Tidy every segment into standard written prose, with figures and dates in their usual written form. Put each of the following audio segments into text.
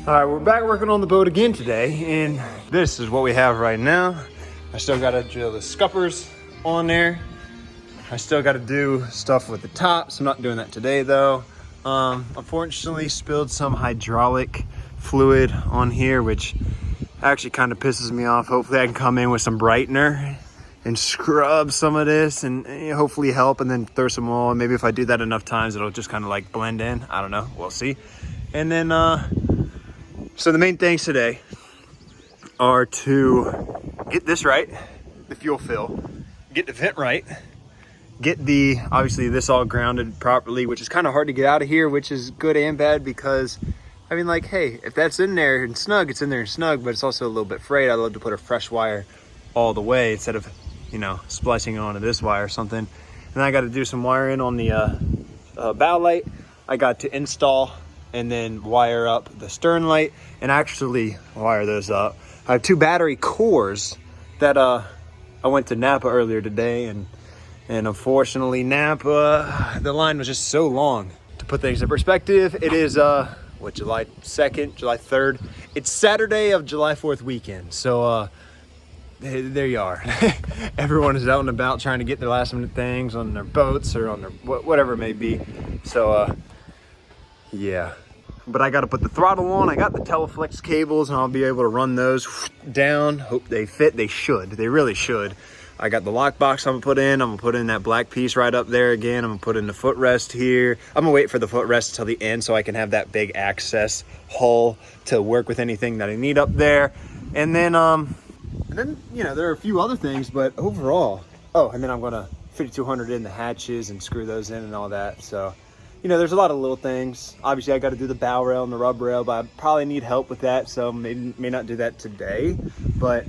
All right, we're back working on the boat again today, and this is what we have right now. I still got to drill the scuppers on there. I still got to do stuff with the tops. I'm not doing that today though. Unfortunately, spilled some hydraulic fluid on here, which actually kind of pisses me off. Hopefully I can come in with some brightener and scrub some of this and hopefully help, and then throw some oil. Maybe if I do that enough times, it'll just kind of like blend in. I don't know, we'll see. And then, so the main things today are to get this right, the fuel fill, get the vent right, get the, obviously this all grounded properly, which is kind of hard to get out of here, which is good and bad because, I mean, like, hey, if that's in there and snug, it's in there and snug, but it's also a little bit frayed. I love to put a fresh wire all the way instead of, you know, splicing it onto this wire or something. And then I got to do some wiring on the bow light. I got to install and then wire up the stern light and actually wire those up. I have 2 battery cores that I went to Napa earlier today, and unfortunately Napa, the line was just so long. To put things in perspective, it is July 2nd, July 3rd. It's Saturday of July 4th weekend. So there you are. Everyone is out and about trying to get their last minute things on their boats or on their whatever it may be. So yeah. But I got to put the throttle on. I got the Teleflex cables and I'll be able to run those down. Hope they fit. They should. They really should. I got the lock box I'm gonna put in. I'm gonna put in that black piece right up there again. I'm gonna put in the footrest here. I'm gonna wait for the footrest until the end so I can have that big access hull to work with anything that I need up there. And then you know, there are a few other things, but overall, oh, and then I'm gonna 5200 in the hatches and screw those in and all that. So, you know, there's a lot of little things. Obviously, I got to do the bow rail and the rub rail, but I probably need help with that, so may not do that today. But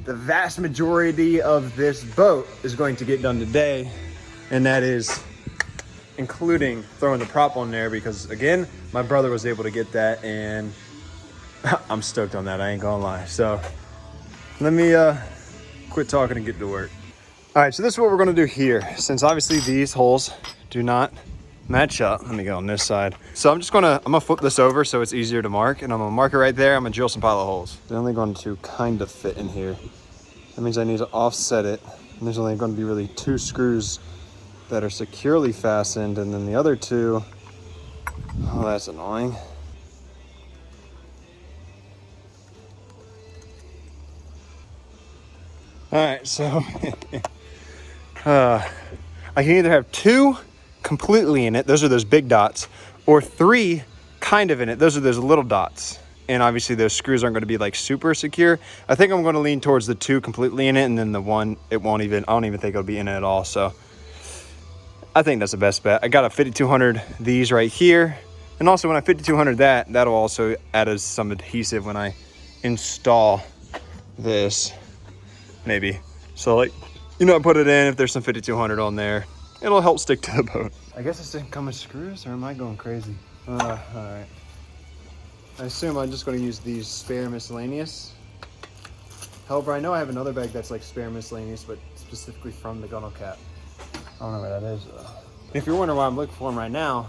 the vast majority of this boat is going to get done today, and that is including throwing the prop on there because, again, my brother was able to get that, and I'm stoked on that, I ain't gonna lie. So let me quit talking and get to work. All right, so this is what we're gonna do here. Since obviously these holes do not match up. Let me go on this side. So I'm gonna flip this over so it's easier to mark, and I'm gonna mark it right there. I'm gonna drill some pilot holes. They're only going to kind of fit in here. That means I need to offset it. And there's only going to be really 2 screws that are securely fastened, and then the other 2, oh, that's annoying. All right, so I can either have 2 completely in it, those are those big dots, or 3 kind of in it, those are those little dots. And obviously those screws aren't going to be like super secure. I think I'm going to lean towards the 2 completely in it, and then the 1, I don't even think it'll be in it at all. So I think that's the best bet. I got a 5200 these right here, and also when I 5200 that'll also add as some adhesive when I install this, maybe. So, like, you know, I put it in, if there's some 5200 on there, it'll help stick to the boat. I guess this didn't come with screws, or am I going crazy? All right. I assume I'm just going to use these spare miscellaneous. However, I know I have another bag that's like spare miscellaneous, but specifically from the gunnel cap. I don't know where that is. If you're wondering why I'm looking for them right now,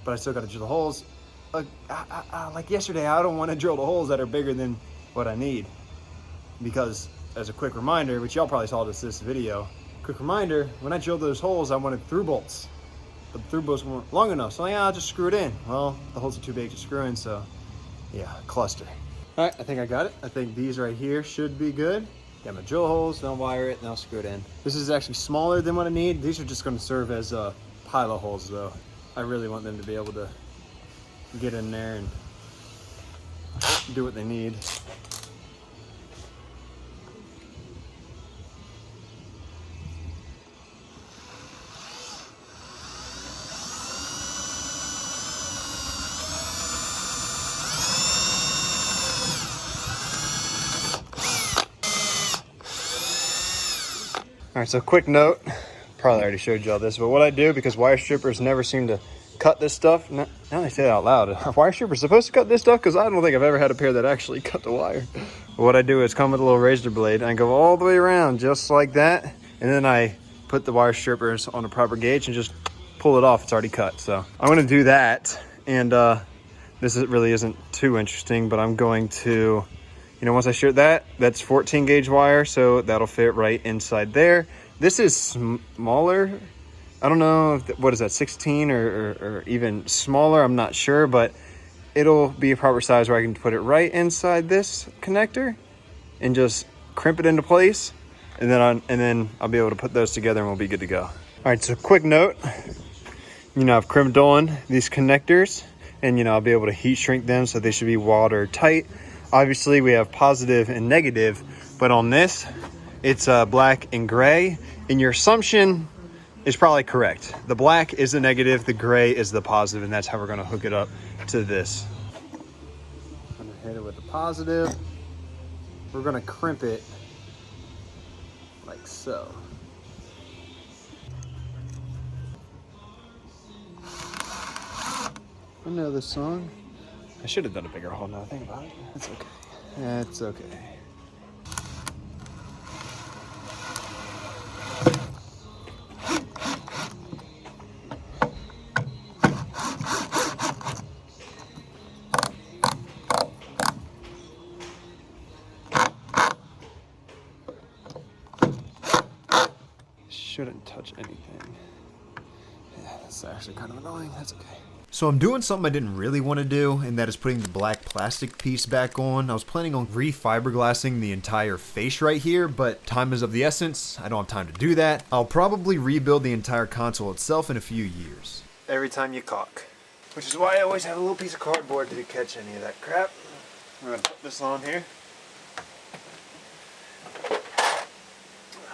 but I still got to drill the holes. Like yesterday, I don't want to drill the holes that are bigger than what I need. Because, as a quick reminder, which y'all probably saw this video, quick reminder, when I drilled those holes, I wanted through bolts. But the through bolts weren't long enough, so I'll just screw it in. Well, the holes are too big to screw in, so yeah, cluster. All right, I think I got it. I think these right here should be good. Got my drill holes, then I'll wire it, and I'll screw it in. This is actually smaller than what I need. These are just going to serve as pilot holes, though. I really want them to be able to get in there and do what they need. All right, so quick note, probably already showed y'all this, but what I do, because wire strippers never seem to cut this stuff, now they say that out loud, wire strippers supposed to cut this stuff? Because I don't think I've ever had a pair that actually cut the wire. But what I do is come with a little razor blade, and I go all the way around just like that, and then I put the wire strippers on the proper gauge and just pull it off. It's already cut. So I'm gonna do that, and really isn't too interesting, but I'm going to, once I shoot that, that's 14 gauge wire, so that'll fit right inside there. This is smaller. I don't know if, what is that, 16 or even smaller, I'm not sure, but it'll be a proper size where I can put it right inside this connector and just crimp it into place, and then I'll be able to put those together and we'll be good to go. All right, so quick note, I've crimped on these connectors, and I'll be able to heat shrink them, so they should be watertight. Obviously we have positive and negative, but on this it's black and gray, and your assumption is probably correct. The black is the negative, the gray is the positive, and that's how we're gonna hook it up to this. I'm gonna hit it with the positive. We're gonna crimp it like so. I know this song. I should have done a bigger hole now I think about it. That's okay. That's okay. Shouldn't touch anything. Yeah, that's actually kind of annoying. That's okay. So I'm doing something I didn't really want to do, and that is putting the black plastic piece back on. I was planning on re-fiberglassing the entire face right here, but time is of the essence. I don't have time to do that. I'll probably rebuild the entire console itself in a few years. Every time you caulk. Which is why I always have a little piece of cardboard to catch any of that crap. I'm going to put this on here.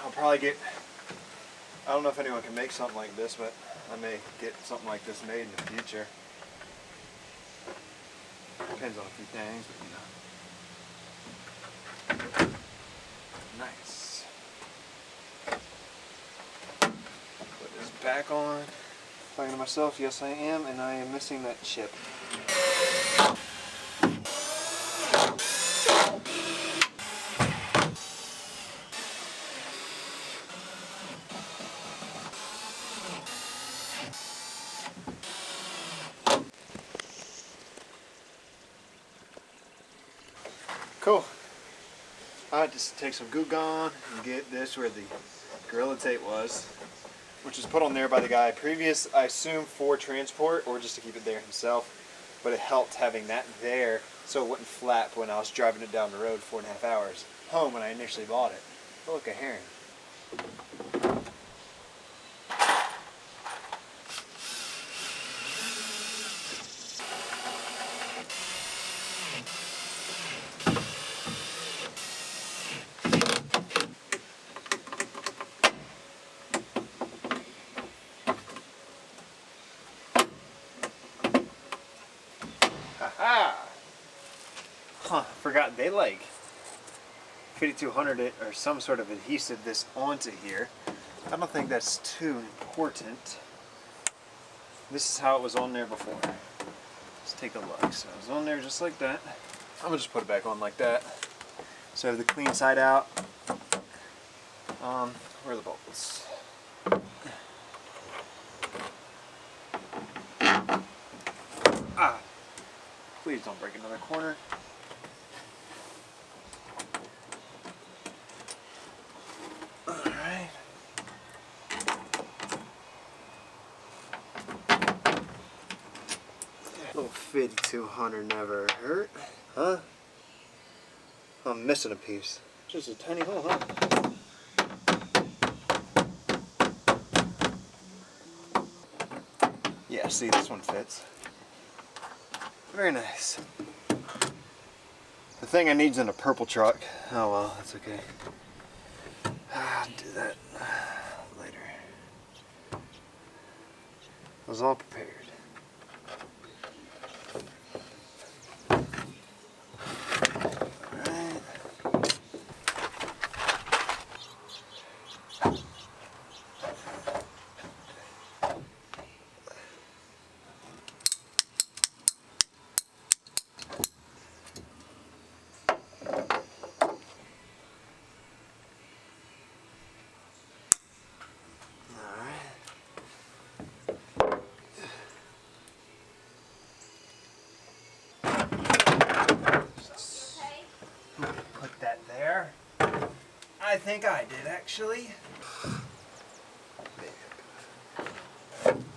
I'll probably get... I don't know if anyone can make something like this, but I may get something like this made in the future. Depends on a few things, but Nice. Put this back on. Talking to myself, yes I am, and I am missing that chip. Cool. I just take some Goo Gone and get this where the Gorilla Tape was, which was put on there by the guy previous, I assume for transport or just to keep it there himself, but it helped having that there so it wouldn't flap when I was driving it down the road 4.5 hours home when I initially bought it. Oh, look, a heron. Huh, forgot they like 5200 it or some sort of adhesive this onto here. I don't think that's too important. This is how it was on there before. Let's take a look. So it was on there just like that. I'm gonna just put it back on like that. So I have the clean side out. Where are the bolts? Ah! Please don't break another corner. Alright. Little 5200 never hurt. Huh? I'm missing a piece. Just a tiny hole, huh? Yeah, see, this one fits. Very nice. The thing I need is in a purple truck. Oh well, that's okay. I'll do that later. I was all prepared. think I did, actually.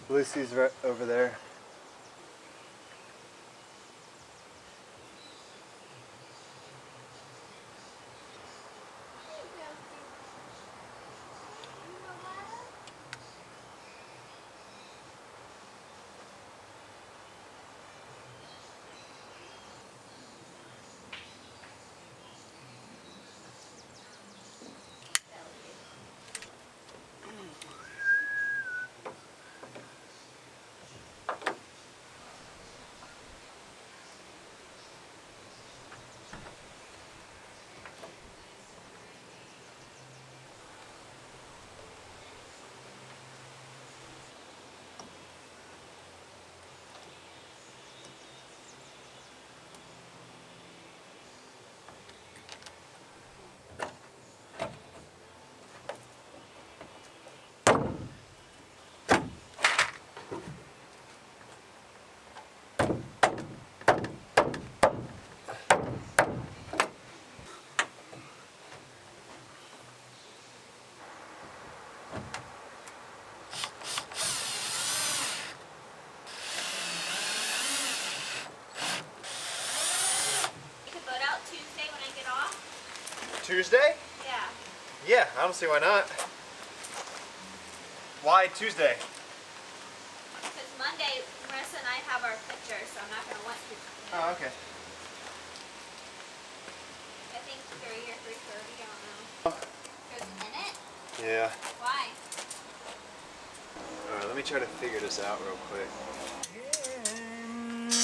Lucy's right over there. Tuesday? Yeah. Yeah, I don't see why not. Why Tuesday? Because Monday, Marissa and I have our picture, so I'm not going to want to. Oh, okay. I think 3 or 3:30, I don't know. There's in it? Yeah. Why? Alright, let me try to figure this out real quick. Raining!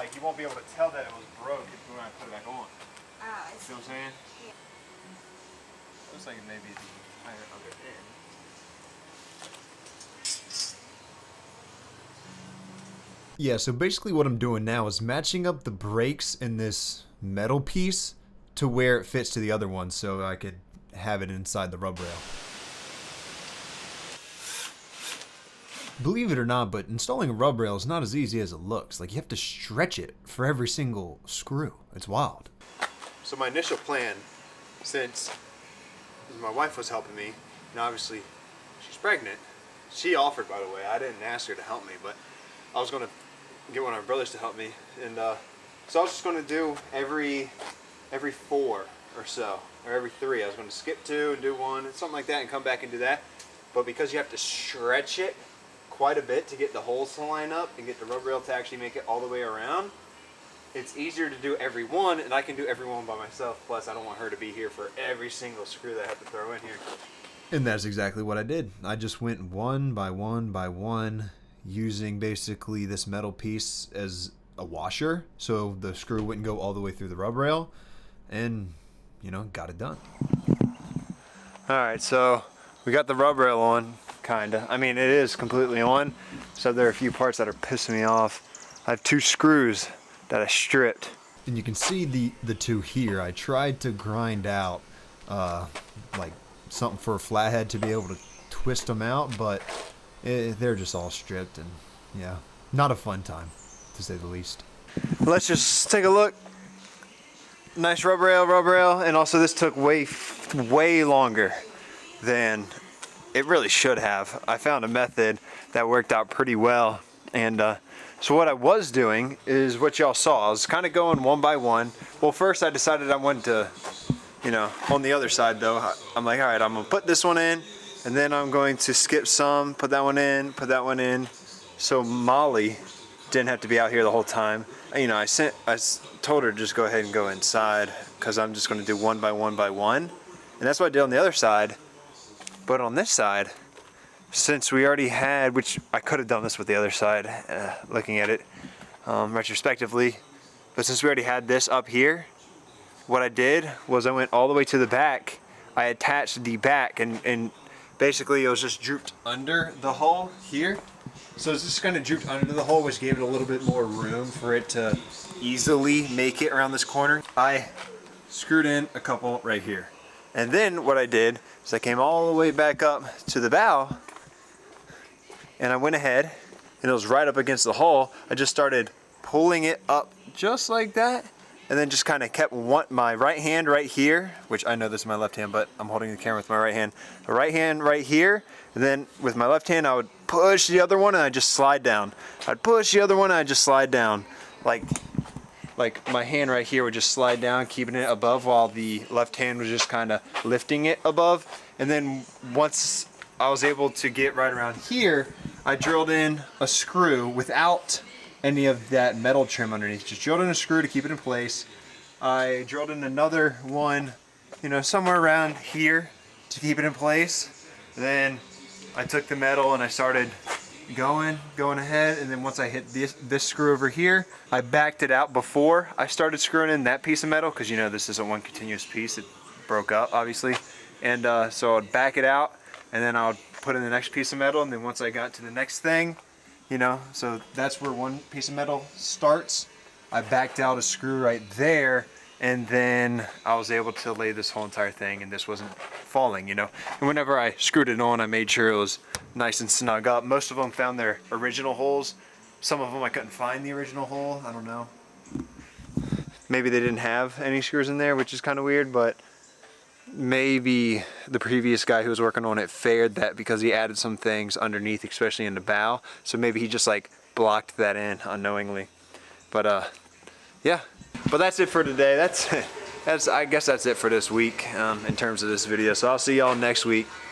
Like, you won't be able to tell that it was broke when I put it back on. Oh, I See see. what I'm saying? Yeah. Looks like it may be the entire other end. Yeah, so basically what I'm doing now is matching up the brakes in this metal piece to where it fits to the other one so I could have it inside the rub rail. Believe it or not, but installing a rub rail is not as easy as it looks. Like, you have to stretch it for every single screw. It's wild. So my initial plan, since my wife was helping me, and obviously she's pregnant, she offered, by the way. I didn't ask her to help me, but I was going to get one of my brothers to help me. And so I was just going to do every 4 or so, or every 3. I was going to skip 2 and do 1, and something like that, and come back and do that. But because you have to stretch it quite a bit to get the holes to line up and get the rub rail to actually make it all the way around, it's easier to do every one, and I can do every one by myself. Plus, I don't want her to be here for every single screw that I have to throw in here. And that's exactly what I did. I just went one by one by one, using basically this metal piece as a washer so the screw wouldn't go all the way through the rub rail, and, you know, got it done. Alright, so we got the rub rail on, kinda. I mean, it is completely on, so there are a few parts that are pissing me off. I have 2 screws that I stripped. And you can see the 2 here. I tried to grind out like something for a flathead to be able to twist them out, but they're just all stripped, and yeah, not a fun time, to say the least. Let's just take a look. Nice rub rail, and also this took way longer than it really should have. I found a method that worked out pretty well, and so what I was doing is what y'all saw. I was kind of going one by one. Well, first I decided I wanted to, you know, on the other side though, I'm like, all right, I'm gonna put this one in, and then I'm going to skip some, put that one in, put that one in, so Molly didn't have to be out here the whole time. You know, I told her to just go ahead and go inside, because I'm just going to do one by one by one, and that's what I did on the other side. But on this side, since we already had, which I could have done this with the other side, looking at it retrospectively, but since we already had this up here, what I did was I went all the way to the back. I attached the back, and basically it was just drooped under the hole here. So it's just kind of drooped under the hole, which gave it a little bit more room for it to easily make it around this corner. I screwed in a couple right here. And then what I did is I came all the way back up to the bow, and I went ahead, and it was right up against the hole. I just started pulling it up just like that, and then just kind of kept my right hand right here, which I know this is my left hand, but I'm holding the camera with my right hand. The right hand right here, and then with my left hand I would push the other one and I just slide down. I'd push the other one and I just slide down. Like my hand right here would just slide down, keeping it above, while the left hand was just kind of lifting it above. And then once I was able to get right around here, I drilled in a screw without any of that metal trim underneath. Just drilled in a screw to keep it in place. I drilled in another one, you know, somewhere around here to keep it in place. Then I took the metal and I started going ahead, and then once I hit this screw over here, I backed it out before I started screwing in that piece of metal, because you know this isn't one continuous piece, it broke up obviously. And so I'd back it out, and then I would put in the next piece of metal, and then once I got to the next thing, you know, so that's where one piece of metal starts. I backed out a screw right there, and then I was able to lay this whole entire thing, and this wasn't falling, you know. And whenever I screwed it on, I made sure it was nice and snug up. Most of them found their original holes. Some of them I couldn't find the original hole. I don't know. Maybe they didn't have any screws in there, which is kind of weird, but maybe the previous guy who was working on it fared that because he added some things underneath, especially in the bow. So maybe he just like blocked that in unknowingly. But yeah. But that's it for today. I guess that's it for this week in terms of this video. So I'll see y'all next week.